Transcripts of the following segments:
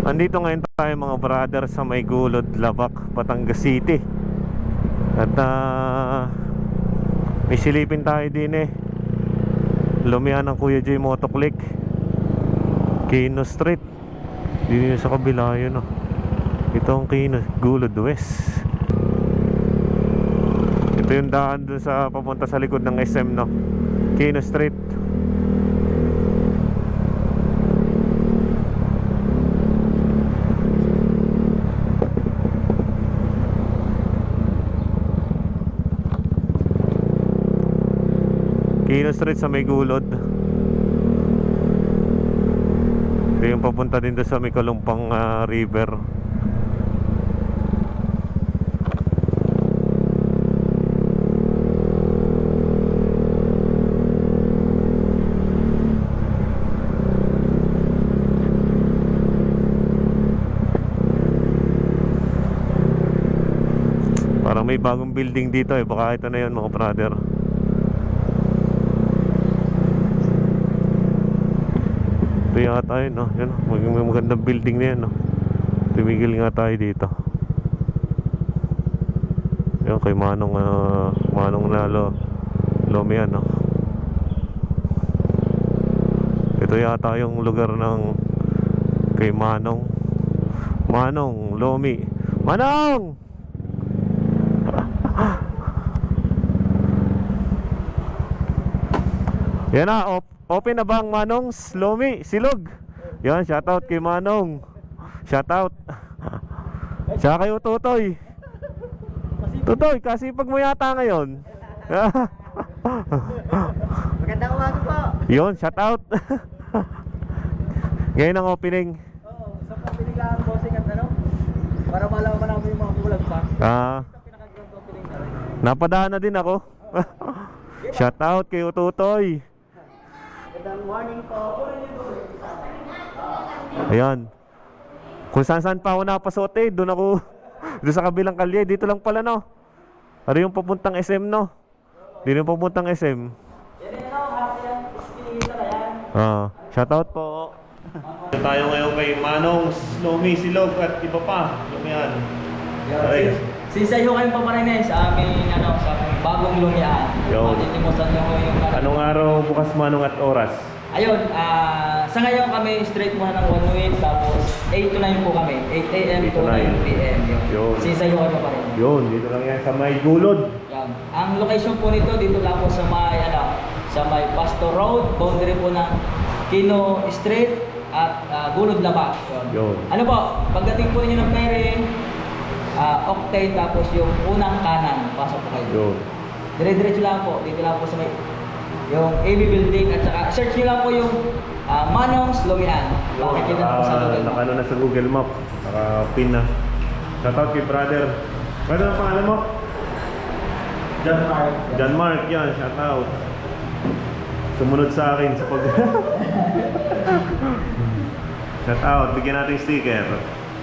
Andito ngayon tayo mga brother sa May Gulod, Labac, Batangas City. At may silipin tayo din Lumihan ng Kuya J Motoclick, Kino Street. Dito sa kabila yun Ito ang Kino, Gulod West. Ito yung daan dun sa papunta sa likod ng SM Kino Street. Kino Street sa May Gulod. Ito yung papunta din doon sa May Kalumpang River. Parang may bagong building dito baka ito na yun mga brother. Ito yata yun yun, may magandang building na yan Tumigil nga tayo dito. Yun kay Manong Lomian Ito yata yung lugar ng kay Manong Lomi. Manong! Yan open na bang Manong's Lomi, Silog? Yan, shoutout kay Manong. Shoutout. Tsaka kayo Tutoy. Tutoy, kasi pag mo yata ngayon. Magandang umaga po. Yun, shoutout. Ngayon ang opening. Oo, sa opening lang bossing at para malaman namin yung mga kulang pa. Pinaka-grand opening na rin. Napadaan na din ako. Shoutout kay Tutoy. Good morning po. Ayan. Kung saan pa ako napasot doon ako. Doon sa kabilang kalye. Dito lang pala Ano yung papuntang SM Dito yung papuntang SM. Shoutout po. Dito tayo ngayon kay Manong's Lomi, Silog at iba pa. Lumihan. Since kayo kayong paparinin sa aming sa aming bagong lumian. Yun. Matitimusan nyo yung Anong araw bukas Manong at oras? Ayun, sa ngayon kami straight muna ng 1 week, tapos 8 to 9 po kami. 8 a.m. to 9 p.m. Yun. Since kayo kayo paparinin. Yun, dito lang yan sa May Gulod. Yan. Ang location po nito dito lang po sa may Pastor Road, boundary po ng Kino Street at Gulod Labac. Yun. Ano po, pagdating po niyo ng ferry, Octane tapos yung unang kanan, pasok po kayo. Yun. Dire-diretso lang po, dito lang po sa may yung AB building at saka search niyo lang po yung Manong's Lomian. Makikita na po sa Google Map. Nakano na sa Google Map. Naka-pin na. Shoutout kay brother. Ano ang pangalan mo? John Mark yan, shoutout. Sumunod sa akin sa pag... Shoutout, bigyan natin sticker.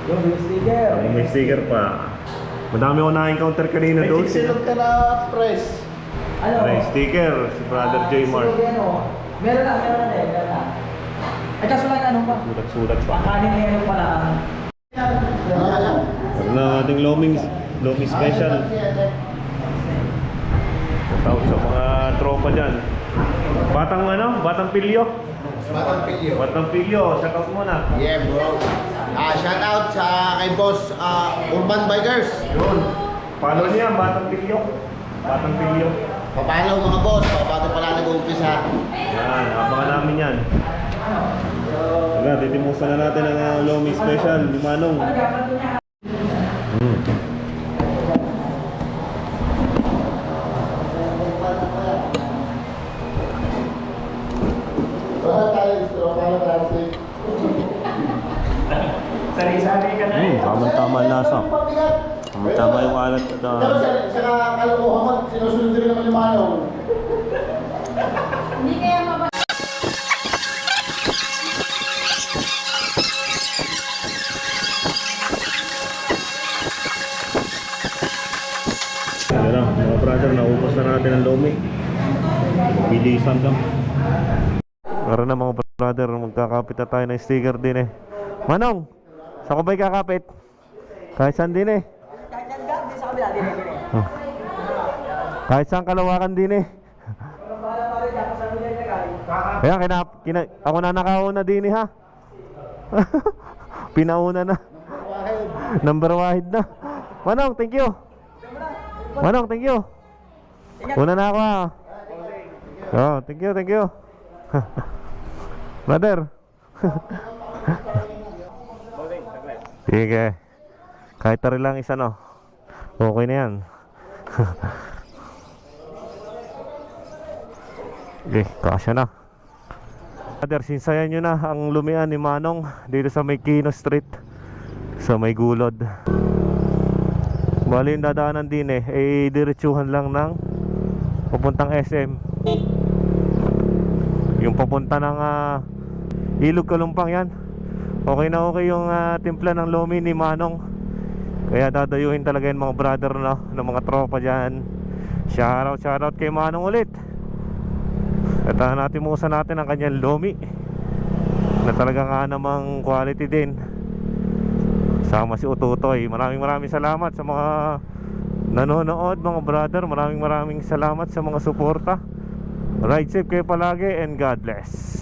Yung sticker. May sticker pa. Madami ko na-encounter kanina doon. May silog ka na press. Ano? May sticker, si brother J Mark. Meron na meron na. Ay, kaso lang pa? Sulat pa. Pakanin na pala. Pag na ating Lomi special. Shoutout sa mga tropa dyan. Batang Pilyo. Batang Pilyo, shoutout muna. Yeah, bro. Shout out sa kay boss Urban Bikers. Yun. Follow niya, Batang Pilyo. Papalo mga boss, bago pala nag-uumpisa. Yan, abangan namin yan. Titimusan na natin ang Lomi special ni Manong. Sari-sari ka na Tama-tama ang lasa. Tama yung alat at Sa kalokohan mo, sinusunod rin naman yung Manong. Hindi kaya mabalik. Yan mga brother, naubos na natin ang Lomi. Bilisan lang. Para na mga brother, magkakapit na tayo ng sticker din Manong, Sa ko ba'y kakapit? Kahit saan din eh. Kahit yan God, di sa kabila, din eh. Oh. Kahit saan kalawakan din eh. Kaya ako na nakauna din eh ha. Pinauna na. Number wahid na. Manong, thank you. Manong, thank you. Una na ako ha. Oh, thank you, thank you. Brother. Sige. Kahit tari lang isa no. Okay na yan. Okay, kasya na. Brother, sinsayan nyo na ang lumian ni Manong dito sa may Kino Street, sa may Gulod. Bali yung dadaanan din eh diretsuhan lang ng papuntang SM. Yung papunta ng Ilog Kalumpang yan. Okay na okay yung timpla ng lomi ni Manong. Kaya dadayuhin talaga yung mga brother no, ng mga tropa dyan. Shoutout kay Manong ulit. At natin musa natin ang kanyang lomi na talaga nga namang quality din. Sama si Ututoy. Maraming salamat sa mga nanonood mga brother. Maraming salamat sa mga suporta. Ride safe kayo palagi and God bless.